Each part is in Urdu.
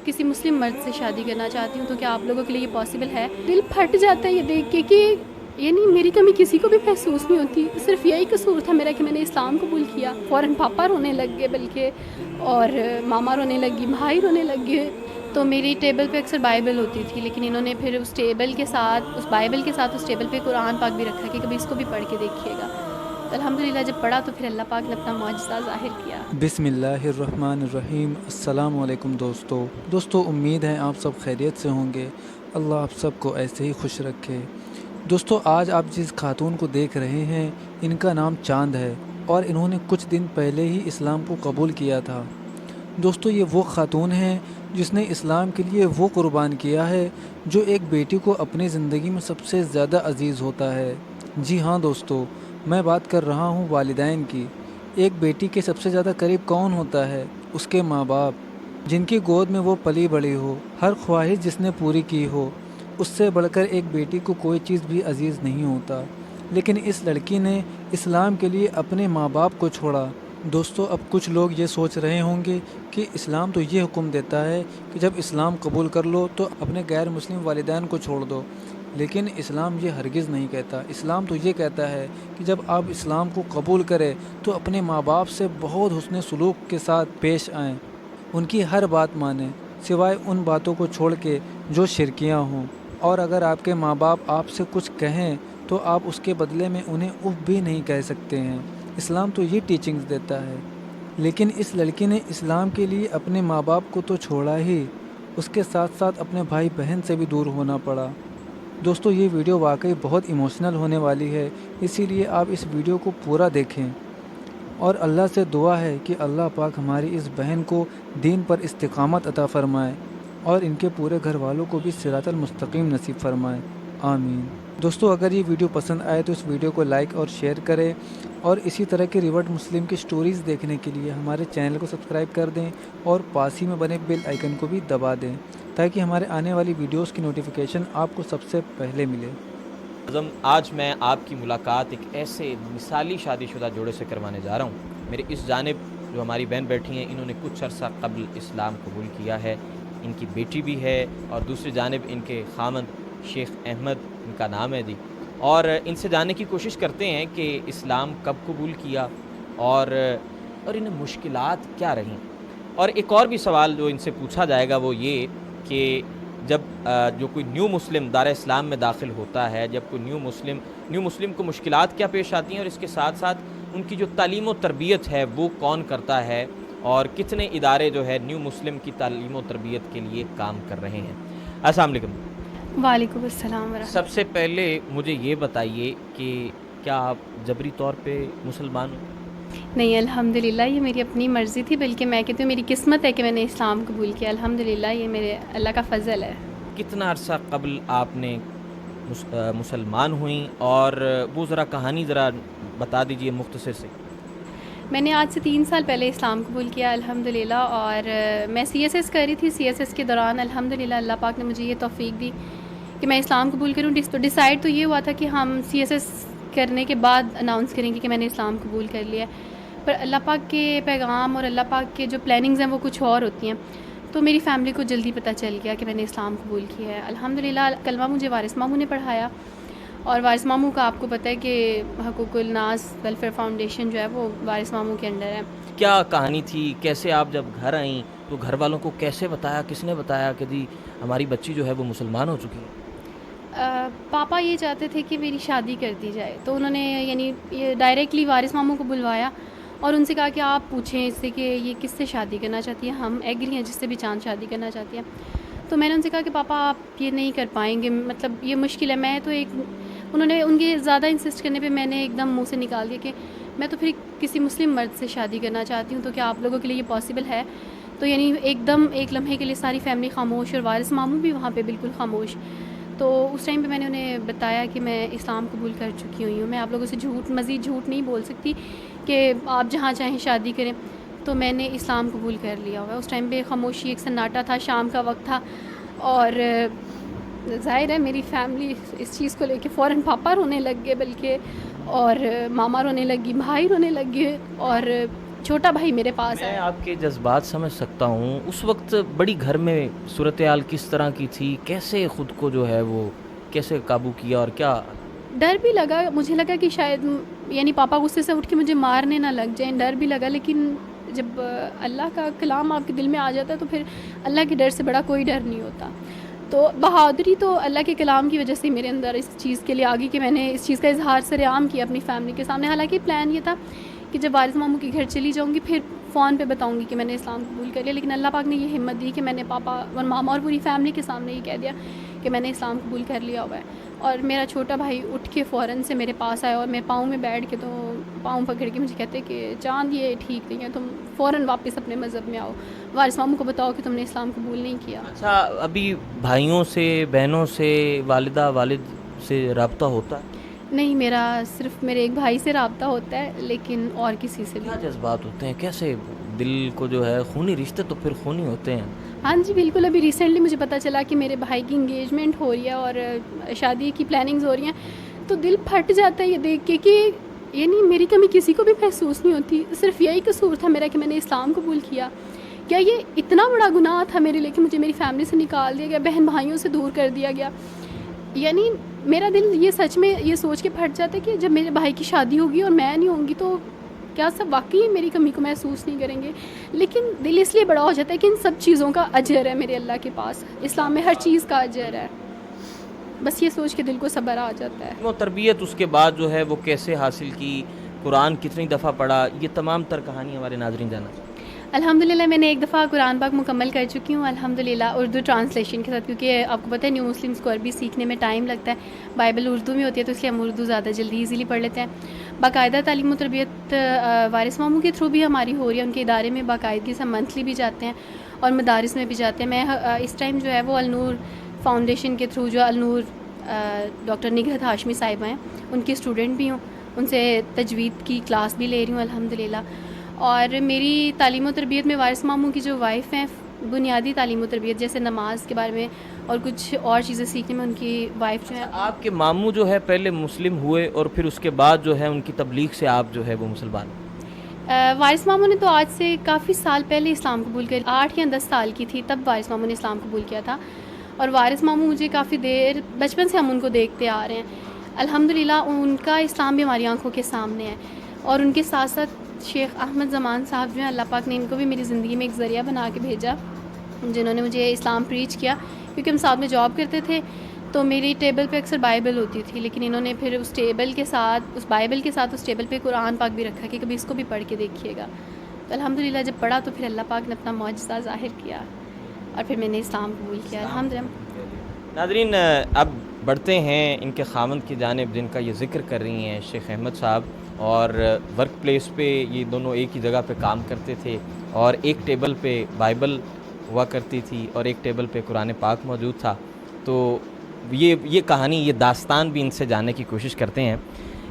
کسی مسلم مرد سے شادی کرنا چاہتی ہوں، تو کیا آپ لوگوں کے لیے یہ پاسبل ہے؟ دل پھٹ جاتا ہے یہ دیکھ کے کہ یعنی میری کمی کسی کو بھی محسوس نہیں ہوتی، صرف یہی قصور تھا میرا کہ میں نے اسلام قبول کیا۔ فوراً پاپا رونے لگ گئے، بلکہ اور ماما رونے لگی، بھائی رونے لگ گئے۔ تو میری ٹیبل پہ اکثر بائبل ہوتی تھی، لیکن انہوں نے پھر اس ٹیبل کے ساتھ، اس بائبل کے ساتھ اس ٹیبل پہ قرآن پاک بھی رکھا کہ کبھی اس کو بھی پڑھ کے دیکھیے گا۔ تو الحمدللہ جب پڑھا تو پھر اللہ پاک نے اپنا معجزہ ظاہر کیا۔ بسم اللہ الرحمن الرحیم۔ السلام علیکم دوستو، امید ہے آپ سب خیریت سے ہوں گے۔ اللہ آپ سب کو ایسے ہی خوش رکھے۔ دوستو، آج آپ جس خاتون کو دیکھ رہے ہیں ان کا نام چاند ہے، اور انہوں نے کچھ دن پہلے ہی اسلام کو قبول کیا تھا۔ دوستو، یہ وہ خاتون ہے جس نے اسلام کے لیے وہ قربان کیا ہے جو ایک بیٹی کو اپنی زندگی میں سب سے زیادہ عزیز ہوتا ہے۔ جی ہاں دوستو، میں بات کر رہا ہوں والدین کی۔ ایک بیٹی کے سب سے زیادہ قریب کون ہوتا ہے؟ اس کے ماں باپ، جن کی گود میں وہ پلی بڑی ہو، ہر خواہش جس نے پوری کی ہو۔ اس سے بڑھ کر ایک بیٹی کو کوئی چیز بھی عزیز نہیں ہوتا، لیکن اس لڑکی نے اسلام کے لیے اپنے ماں باپ کو چھوڑا۔ دوستو، اب کچھ لوگ یہ سوچ رہے ہوں گے کہ اسلام تو یہ حکم دیتا ہے کہ جب اسلام قبول کر لو تو اپنے غیر مسلم والدین کو چھوڑ دو، لیکن اسلام یہ ہرگز نہیں کہتا۔ اسلام تو یہ کہتا ہے کہ جب آپ اسلام کو قبول کریں تو اپنے ماں باپ سے بہت حسن سلوک کے ساتھ پیش آئیں، ان کی ہر بات مانیں، سوائے ان باتوں کو چھوڑ کے جو شرکیاں ہوں۔ اور اگر آپ کے ماں باپ آپ سے کچھ کہیں تو آپ اس کے بدلے میں انہیں اف بھی نہیں کہہ سکتے ہیں۔ اسلام تو یہ ٹیچنگز دیتا ہے، لیکن اس لڑکی نے اسلام کے لیے اپنے ماں باپ کو تو چھوڑا ہی، اس کے ساتھ ساتھ اپنے بھائی بہن سے بھی دور ہونا پڑا۔ دوستو، یہ ویڈیو واقعی بہت ایموشنل ہونے والی ہے، اسی لیے آپ اس ویڈیو کو پورا دیکھیں، اور اللہ سے دعا ہے کہ اللہ پاک ہماری اس بہن کو دین پر استقامت عطا فرمائے، اور ان کے پورے گھر والوں کو بھی صراط المستقیم نصیب فرمائے، آمین۔ دوستو، اگر یہ ویڈیو پسند آئے تو اس ویڈیو کو لائک اور شیئر کریں، اور اسی طرح کے ریورٹ مسلم کی سٹوریز دیکھنے کے لیے ہمارے چینل کو سبسکرائب کر دیں، اور پاس ہی میں بنے بیل آئیکن کو بھی دبا دیں، تاکہ ہمارے آنے والی ویڈیوز کی نوٹیفیکیشن آپ کو سب سے پہلے ملے۔ آج میں آپ کی ملاقات ایک ایسے مثالی شادی شدہ جوڑے سے کروانے جا رہا ہوں۔ میرے اس جانب جو ہماری بہن بیٹھی ہیں، انہوں نے کچھ عرصہ قبل اسلام قبول کیا ہے، ان کی بیٹی بھی ہے، اور دوسری جانب ان کے خامند شیخ احمد ان کا نام ہے جی۔ اور ان سے جاننے کی کوشش کرتے ہیں کہ اسلام کب قبول کیا، اور انہیں مشکلات کیا رہیں۔ اور ایک اور بھی سوال جو ان سے پوچھا جائے گا وہ یہ کہ جب جو کوئی نیو مسلم دار اسلام میں داخل ہوتا ہے، جب کوئی نیو مسلم کو مشکلات کیا پیش آتی ہیں، اور اس کے ساتھ ساتھ ان کی جو تعلیم و تربیت ہے وہ کون کرتا ہے، اور کتنے ادارے جو ہے نیو مسلم کی تعلیم و تربیت کے لیے کام کر رہے ہیں۔ السلام علیکم۔ وعلیکم السلام ورحمۃ سب سے پہلے مجھے یہ بتائیے کہ کیا آپ جبری طور پہ مسلمان ہو؟ نہیں، الحمدللہ یہ میری اپنی مرضی تھی، بلکہ میں کہتی ہوں میری قسمت ہے کہ میں نے اسلام قبول کیا۔ الحمدللہ یہ میرے اللہ کا فضل ہے۔ کتنا عرصہ قبل آپ نے مسلمان ہوئیں، اور وہ ذرا کہانی ذرا بتا دیجئے مختصر سے۔ میں نے آج سے 3 سال پہلے اسلام قبول کیا الحمدللہ، اور میں سی ایس ایس کر رہی تھی۔ سی ایس ایس کے دوران الحمدللہ اللہ پاک نے مجھے یہ توفیق دی کہ میں اسلام قبول کروں۔ تو ڈیسائیڈ تو یہ ہوا تھا کہ ہم سی ایس ایس کرنے کے بعد اناؤنس کریں گے کہ میں نے اسلام قبول کر لیا، پر اللہ پاک کے پیغام اور اللہ پاک کے جو پلاننگز ہیں وہ کچھ اور ہوتی ہیں، تو میری فیملی کو جلدی پتہ چل گیا کہ میں نے اسلام قبول کیا ہے۔ الحمدللہ کلمہ مجھے وارث ماموں نے پڑھایا، اور وارث ماموں کا آپ کو پتہ ہے کہ حقوق الناس ویلفیئر فاؤنڈیشن جو ہے وہ وارث ماموں کے انڈر ہے۔ کیا کہانی تھی؟ کیسے آپ جب گھر آئیں تو گھر والوں کو کیسے بتایا، کس نے بتایا کہ جی ہماری بچی جو ہے وہ مسلمان ہو چکی ہے؟ پاپا یہ چاہتے تھے کہ میری شادی کر دی جائے، تو انہوں نے یعنی یہ ڈائریکٹلی وارث ماموں کو بلوایا اور ان سے کہا کہ آپ پوچھیں اس سے کہ یہ کس سے شادی کرنا چاہتی ہے، ہم ایگری ہیں جس سے بھی چاند شادی کرنا چاہتی ہے۔ تو میں نے ان سے کہا کہ پاپا آپ یہ نہیں کر پائیں گے، مطلب یہ مشکل ہے۔ میں تو انہوں نے ان کے زیادہ انسسٹ کرنے پہ میں نے ایک دم منہ سے نکال دیا کہ میں تو پھر کسی مسلم مرد سے شادی کرنا چاہتی ہوں، تو کیا آپ لوگوں کے لیے یہ پاسبل ہے؟ تو یعنی ایک دم ایک لمحے کے لیے ساری فیملی خاموش، اور وارث ماموں بھی وہاں پہ بالکل خاموش۔ تو اس ٹائم پہ میں نے انہیں بتایا کہ میں اسلام قبول کر چکی ہوئی ہوں، میں آپ لوگوں سے مزید جھوٹ نہیں بول سکتی کہ آپ جہاں چاہیں شادی کریں، تو میں نے اسلام قبول کر لیا ہوا ہے۔ اس ٹائم پہ خاموشی، ایک سناٹا تھا، شام کا وقت تھا، اور ظاہر ہے میری فیملی اس چیز کو لے کے فوراً پاپا رونے لگ گئے، بلکہ اور ماما رونے لگی، بھائی رونے لگ گئے، اور چھوٹا بھائی میرے پاس میں ہے. آپ کے جذبات سمجھ سکتا ہوں. اس وقت بڑی گھر میں صورتحال کس طرح کی تھی؟ کیسے خود کو جو ہے وہ کیسے قابو کیا اور کیا؟ ڈر بھی لگا, مجھے لگا کہ شاید یعنی پاپا غصے سے اٹھ کے مجھے مارنے نہ لگ جائیں, ڈر بھی لگا. لیکن جب اللہ کا کلام آپ کے دل میں آ جاتا ہے تو پھر اللہ کے ڈر سے بڑا کوئی ڈر نہیں ہوتا. تو بہادری تو اللہ کے کلام کی وجہ سے میرے اندر اس چیز کے لیے آ گئی کہ میں نے اس چیز کا اظہار سرعام کیا اپنی فیملی کے سامنے. حالانکہ پلان یہ تھا کہ جب وارث ماموں کے گھر چلی جاؤں گی پھر فون پہ بتاؤں گی کہ میں نے اسلام قبول کر لیا. لیکن اللہ پاک نے یہ ہمت دی کہ میں نے پاپا اور ماما اور پوری فیملی کے سامنے یہ کہہ دیا کہ میں نے اسلام قبول کر لیا ہوا ہے. اور میرا چھوٹا بھائی اٹھ کے فوراً سے میرے پاس آیا اور میں پاؤں میں بیٹھ کے تو پاؤں پکڑ کے مجھے کہتے کہ چاند یہ ٹھیک نہیں ہے, تم فوراً واپس اپنے مذہب میں آؤ, وارث ماموں کو بتاؤ کہ تم نے اسلام قبول نہیں کیا. اچھا, ابھی بھائیوں سے, بہنوں سے, والدہ والد سے رابطہ ہوتا ہے؟ نہیں, میرا صرف میرے ایک بھائی سے رابطہ ہوتا ہے, لیکن اور کسی سے کیا بھی. جذبات ہوتے ہیں؟ کیسے دل کو جو ہے خونی رشتے تو پھر خونی ہوتے ہیں. ہاں جی بالکل. ابھی ریسنٹلی مجھے پتہ چلا کہ میرے بھائی کی انگیجمنٹ ہو رہی ہے اور شادی کی پلاننگز ہو رہی ہیں, تو دل پھٹ جاتا ہے یہ دیکھ کے کہ یعنی میری کمی کسی کو بھی محسوس نہیں ہوتی. صرف یہی قصور تھا میرا کہ میں نے اسلام قبول کیا. کیا یہ اتنا بڑا گناہ تھا میرے لیے کہ مجھے میری فیملی سے نکال دیا گیا, بہن بھائیوں سے دور کر دیا گیا؟ یعنی میرا دل یہ سچ میں یہ سوچ کے پھٹ جاتا ہے کہ جب میرے بھائی کی شادی ہوگی اور میں نہیں ہوں گی تو کیا سب واقعی میری کمی کو محسوس نہیں کریں گے؟ لیکن دل اس لیے بڑا ہو جاتا ہے کہ ان سب چیزوں کا اجر ہے میرے اللہ کے پاس. اسلام میں ہر چیز کا اجر ہے. بس یہ سوچ کے دل کو صبر آ جاتا ہے. وہ تربیت اس کے بعد جو ہے وہ کیسے حاصل کی, قرآن کتنی دفعہ پڑھا, یہ تمام تر کہانی ہمارے ناظرین جانا چاہتے ہیں. الحمدللہ میں نے ایک دفعہ قرآن پاک مکمل کر چکی ہوں الحمدللہ, اردو ٹرانسلیشن کے ساتھ, کیونکہ آپ کو پتہ ہے نیو مسلمس کو عربی سیکھنے میں ٹائم لگتا ہے. بائبل اردو میں ہوتی ہے تو اس لیے ہم اردو زیادہ جلدی ایزیلی پڑھ لیتے ہیں. باقاعدہ تعلیم و تربیت وارث ماموں کے تھرو بھی ہماری ہو رہی ہے. ان کے ادارے میں باقاعدگی سے منتھلی بھی جاتے ہیں اور مدارس میں بھی جاتے ہیں. میں اس ٹائم جو ہے وہ النور فاؤنڈیشن کے تھرو, جو النور ڈاکٹر نگہت ہاشمی صاحبہ ہیں, ان کی اسٹوڈنٹ بھی ہوں. ان سے تجوید کی کلاس بھی لے رہی ہوں الحمدللہ. اور میری تعلیم و تربیت میں وارث ماموں کی جو وائف ہیں, بنیادی تعلیم و تربیت جیسے نماز کے بارے میں اور کچھ اور چیزیں سیکھنے میں ان کی وائف جو ہے. آپ کے ماموں جو ہے پہلے مسلم ہوئے اور پھر اس کے بعد جو ہے ان کی تبلیغ سے آپ جو ہے وہ مسلمان. وارث ماموں نے تو آج سے کافی سال پہلے اسلام قبول کیا, 8 یا 10 سال کی تھی تب وارث ماموں نے اسلام قبول کیا تھا. اور وارث ماموں مجھے کافی دیر بچپن سے ہم ان کو دیکھتے آ رہے ہیں الحمدللہ. ان کا اسلام بھی ہماری آنکھوں کے سامنے ہے. اور ان کے ساتھ ساتھ شیخ احمد زمان صاحب جو ہیں, اللہ پاک نے ان کو بھی میری زندگی میں ایک ذریعہ بنا کے بھیجا, جنہوں نے مجھے اسلام پریچ کیا. کیونکہ ہم ساتھ میں جاب کرتے تھے تو میری ٹیبل پہ اکثر بائبل ہوتی تھی, لیکن انہوں نے پھر اس ٹیبل کے ساتھ, اس بائبل کے ساتھ اس ٹیبل پہ قرآن پاک بھی رکھا کہ کبھی اس کو بھی پڑھ کے دیکھیے گا. تو الحمدللہ جب پڑھا تو پھر اللہ پاک نے اپنا معجزہ ظاہر کیا اور پھر میں نے اسلام قبول کیا الحمدللہ. ناظرین, اب بڑھتے ہیں ان کے خامند کی جانب جن کا یہ ذکر کر رہی ہیں شیخ احمد صاحب. اور ورک پلیس پہ یہ دونوں ایک ہی جگہ پہ کام کرتے تھے اور ایک ٹیبل پہ بائبل ہوا کرتی تھی اور ایک ٹیبل پہ قرآن پاک موجود تھا. تو یہ کہانی, یہ داستان بھی ان سے جاننے کی کوشش کرتے ہیں.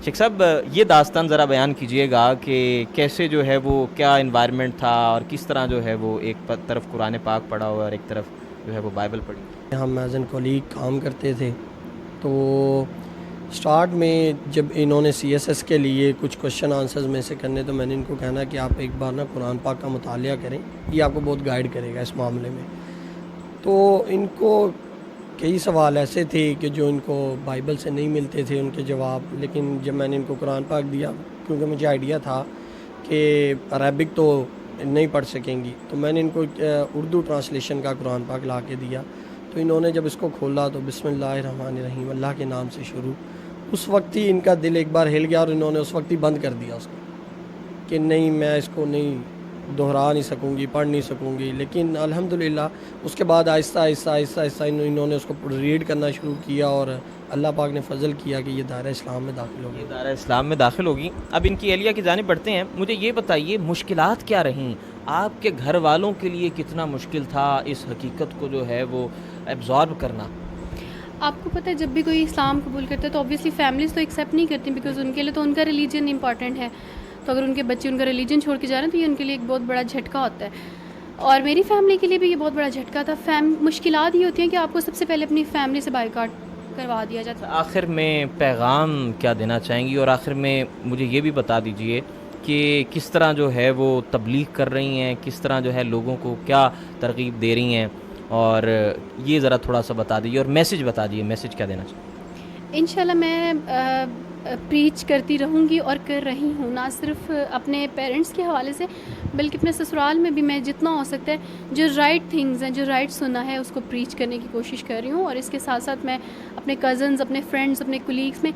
شیخ صاحب, یہ داستان ذرا بیان کیجئے گا کہ کیسے جو ہے وہ کیا انوائرمنٹ تھا اور کس طرح جو ہے وہ ایک طرف قرآن پاک پڑھا ہوا اور ایک طرف جو ہے وہ بائبل پڑھی. ہم ایز این کولیگ کام کرتے تھے تو سٹارٹ میں جب انہوں نے سی ایس ایس کے لیے کچھ کوشچن آنسرز میں سے کرنے, تو میں نے ان کو کہنا کہ آپ ایک بار نا قرآن پاک کا مطالعہ کریں, یہ آپ کو بہت گائیڈ کرے گا اس معاملے میں. تو ان کو کئی سوال ایسے تھے کہ جو ان کو بائبل سے نہیں ملتے تھے ان کے جواب, لیکن جب میں نے ان کو قرآن پاک دیا, کیونکہ مجھے آئیڈیا تھا کہ عربک تو نہیں پڑھ سکیں گی, تو میں نے ان کو اردو ٹرانسلیشن کا قرآن پاک لا کے دیا. تو انہوں نے جب اس کو کھولا تو بسم اللہ الرحمن الرحیم, اللہ کے نام سے شروع. اس وقت ہی ان کا دل ایک بار ہل گیا اور انہوں نے اس وقت ہی بند کر دیا اس کو کہ نہیں, میں اس کو نہیں دہرا نہیں سکوں گی, پڑھ نہیں سکوں گی. لیکن الحمدللہ اس کے بعد آہستہ آہستہ آہستہ آہستہ انہوں نے اس کو ریڈ کرنا شروع کیا اور اللہ پاک نے فضل کیا کہ یہ دائرہ اسلام میں داخل ہوگی. یہ دائرہ اسلام میں داخل ہوگی. اب ان کی اہلیہ کی جانب بڑھتے ہیں. مجھے یہ بتائیے مشکلات کیا رہیں, آپ کے گھر والوں کے لیے کتنا مشکل تھا اس حقیقت کو جو ہے وہ ایبزارب کرنا؟ آپ کو پتہ ہے جب بھی کوئی اسلام قبول کرتا ہے تو اوبویسلی فیملیز تو ایکسیپٹ نہیں کرتی, بیکاز ان کے لیے تو ان کا ریلیجن امپورٹنٹ ہے. تو اگر ان کے بچے ان کا ریلیجن چھوڑ کے جا رہے ہیں تو یہ ان کے لیے ایک بہت بڑا جھٹکا ہوتا ہے. اور میری فیملی کے لیے بھی یہ بہت بڑا جھٹکا تھا. مشکلات یہ ہوتی ہیں کہ آپ کو سب سے پہلے اپنی فیملی سے بائیکاٹ کروا دیا جاتا ہے. آخر میں پیغام کیا دینا چاہیں گی, اور آخر میں مجھے یہ بھی بتا دیجئے کہ کس طرح جو ہے وہ تبلیغ کر رہی ہیں, کس طرح جو ہے لوگوں کو کیا ترغیب دے رہی ہیں, اور یہ ذرا تھوڑا سا بتا دیجیے, اور میسج بتا دیجیے, میسج کیا دینا چاہیے. انشاءاللہ میں پریچ کرتی رہوں گی اور کر رہی ہوں, نہ صرف اپنے پیرنٹس کے حوالے سے بلکہ اپنے سسرال میں بھی میں جتنا ہو سکتا ہے جو رائٹ تھنگز ہیں, جو رائٹ سنا ہے اس کو پریچ کرنے کی کوشش کر رہی ہوں. اور اس کے ساتھ ساتھ میں اپنے کزنز, اپنے فرینڈس, اپنے کولیگس میں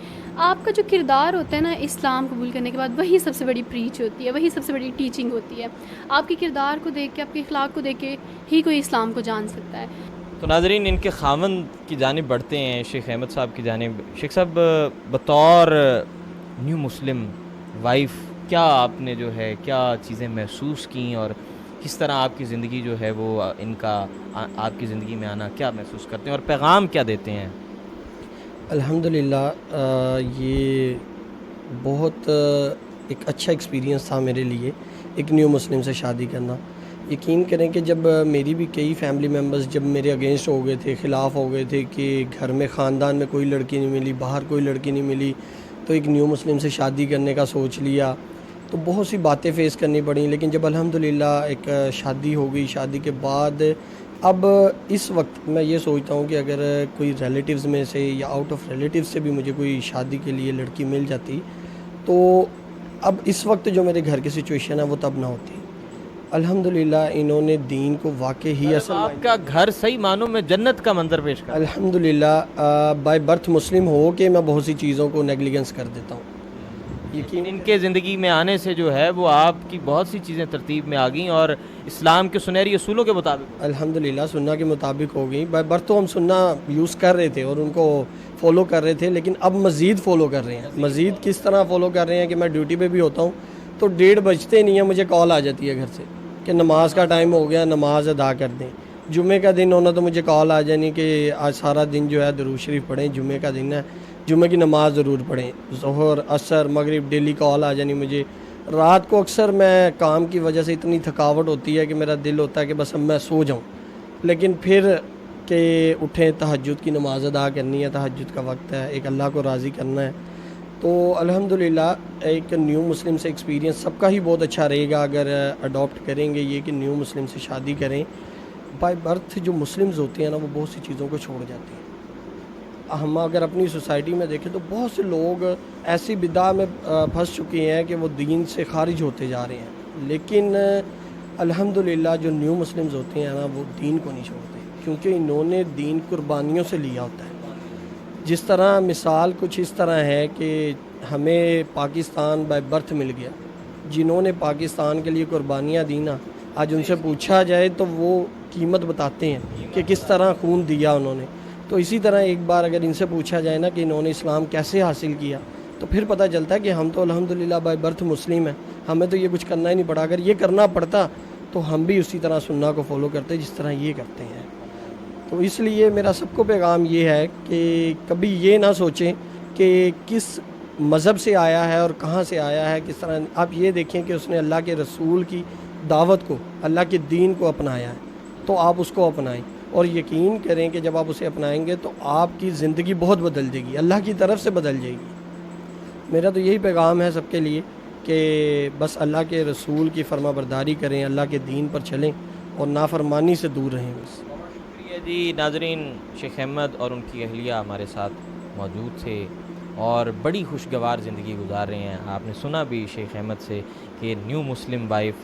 آپ کا جو کردار ہوتا ہے نا اسلام قبول کرنے کے بعد, وہی سب سے بڑی پریچ ہوتی ہے, وہی سب سے بڑی ٹیچنگ ہوتی ہے. آپ کے کردار کو دیکھ کے, آپ کے اخلاق کو دیکھ کے ہی کوئی اسلام کو جان سکتا ہے. تو ناظرین, ان کے خاوند کی جانب بڑھتے ہیں, شیخ احمد صاحب کی جانب. شیخ صاحب, بطور نیو مسلم وائف کیا آپ نے جو ہے کیا چیزیں محسوس کیں, اور کس طرح آپ کی زندگی جو ہے وہ ان کا آپ کی زندگی میں آنا کیا محسوس کرتے ہیں, اور پیغام کیا دیتے ہیں؟ الحمدللہ یہ بہت ایک اچھا ایکسپیرینس تھا میرے لیے, ایک نیو مسلم سے شادی کرنا. یقین کریں کہ جب میری بھی کئی فیملی ممبرز جب میرے اگینسٹ ہو گئے تھے, خلاف ہو گئے تھے کہ گھر میں خاندان میں کوئی لڑکی نہیں ملی, باہر کوئی لڑکی نہیں ملی, تو ایک نیو مسلم سے شادی کرنے کا سوچ لیا, تو بہت سی باتیں فیس کرنی پڑیں. لیکن جب الحمدللہ ایک شادی ہو گئی, شادی کے بعد اب اس وقت میں یہ سوچتا ہوں کہ اگر کوئی ریلیٹیوز میں سے یا آؤٹ آف ریلیٹیوز سے بھی مجھے کوئی شادی کے لیے لڑکی مل جاتی, تو اب اس وقت جو میرے گھر کی سچویشن ہے وہ تب نہ ہوتی. الحمدللہ انہوں نے دین کو واقعی اصل آپ کا گھر صحیح معنوں میں جنت کا منظر پیش کر. الحمدللہ بائی برتھ مسلم ہو کے میں بہت سی چیزوں کو نیگلیجنس کر دیتا ہوں. لیکن ان کے زندگی میں آنے سے جو ہے وہ آپ کی بہت سی چیزیں ترتیب میں آ گئیں, اور اسلام کے سنہری اصولوں کے مطابق. الحمدللہ سننا کے مطابق ہو گئی. بائی برتھ تو ہم سننا یوز کر رہے تھے اور ان کو فالو کر رہے تھے, لیکن اب مزید فالو کر رہے ہیں. مزید کس طرح فالو کر رہے ہیں کہ میں ڈیوٹی پہ بھی ہوتا ہوں تو 1:30 بجتے نہیں ہیں مجھے کال آ جاتی ہے گھر سے کہ نماز کا ٹائم ہو گیا, نماز ادا کر دیں. جمعے کا دن ہونا تو مجھے کال آ جانی کہ آج سارا دن جو ہے درود شریف پڑھیں, جمعے کا دن ہے, جمعے کی نماز ضرور پڑھیں. ظہر, عصر, مغرب ڈیلی کال آ جانی مجھے. رات کو اکثر میں کام کی وجہ سے اتنی تھکاوٹ ہوتی ہے کہ میرا دل ہوتا ہے کہ بس اب میں سو جاؤں, لیکن پھر کہ اٹھیں تہجد کی نماز ادا کرنی ہے, تہجد کا وقت ہے, ایک اللہ کو راضی کرنا ہے. تو الحمدللہ ایک نیو مسلم سے ایکسپیرینس سب کا ہی بہت اچھا رہے گا اگر اڈاپٹ کریں گے یہ کہ نیو مسلم سے شادی کریں. بائی برتھ جو مسلمز ہوتے ہیں نا وہ بہت سی چیزوں کو چھوڑ جاتے ہیں. ہم اگر اپنی سوسائٹی میں دیکھیں تو بہت سے لوگ ایسی بدعہ میں پھنس چکے ہیں کہ وہ دین سے خارج ہوتے جا رہے ہیں, لیکن الحمدللہ جو نیو مسلمز ہوتے ہیں نا وہ دین کو نہیں چھوڑتے, کیونکہ انہوں نے دین قربانیوں سے لیا ہوتا ہے. جس طرح مثال کچھ اس طرح ہے کہ ہمیں پاکستان بائی برتھ مل گیا, جنہوں نے پاکستان کے لیے قربانیاں دی نا, آج ان سے پوچھا جائے تو وہ قیمت بتاتے ہیں کہ کس طرح خون دیا انہوں نے. تو اسی طرح ایک بار اگر ان سے پوچھا جائے نا کہ انہوں نے اسلام کیسے حاصل کیا, تو پھر پتہ چلتا ہے کہ ہم تو الحمدللہ بائی برتھ مسلم ہیں, ہمیں تو یہ کچھ کرنا ہی نہیں پڑا. اگر یہ کرنا پڑتا تو ہم بھی اسی طرح سنہ کو فالو کرتے جس طرح یہ کرتے ہیں. تو اس لیے میرا سب کو پیغام یہ ہے کہ کبھی یہ نہ سوچیں کہ کس مذہب سے آیا ہے اور کہاں سے آیا ہے, کس طرح. آپ یہ دیکھیں کہ اس نے اللہ کے رسول کی دعوت کو, اللہ کے دین کو اپنایا ہے, تو آپ اس کو اپنائیں, اور یقین کریں کہ جب آپ اسے اپنائیں گے تو آپ کی زندگی بہت بدل جائے گی, اللہ کی طرف سے بدل جائے گی. میرا تو یہی پیغام ہے سب کے لیے کہ بس اللہ کے رسول کی فرما برداری کریں, اللہ کے دین پر چلیں اور نافرمانی سے دور رہیں. بس شکریہ جی. ناظرین, شیخ احمد اور ان کی اہلیہ ہمارے ساتھ موجود تھے اور بڑی خوشگوار زندگی گزار رہے ہیں. آپ نے سنا بھی شیخ احمد سے کہ نیو مسلم وائف,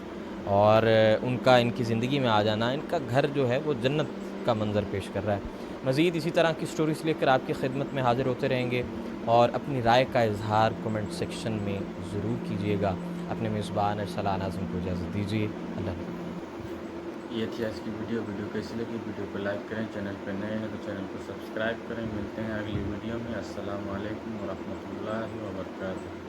اور ان کا ان کی زندگی میں آ جانا, ان کا گھر جو ہے وہ جنت کا منظر پیش کر رہا ہے. مزید اسی طرح کی سٹوریز لے کر آپ کی خدمت میں حاضر ہوتے رہیں گے, اور اپنی رائے کا اظہار کمنٹ سیکشن میں ضرور کیجیے گا. اپنے میزبان ارسلان اعظم کو اجازت دیجیے. اللہ حافظ. یہ تھی آج کی ویڈیو کیسی لگی ویڈیو کو لائک کریں, چینل پہ نئے ہیں تو چینل کو سبسکرائب کریں. ملتے ہیں اگلی ویڈیو میں. السلام علیکم ورحمۃ اللہ وبرکاتہ.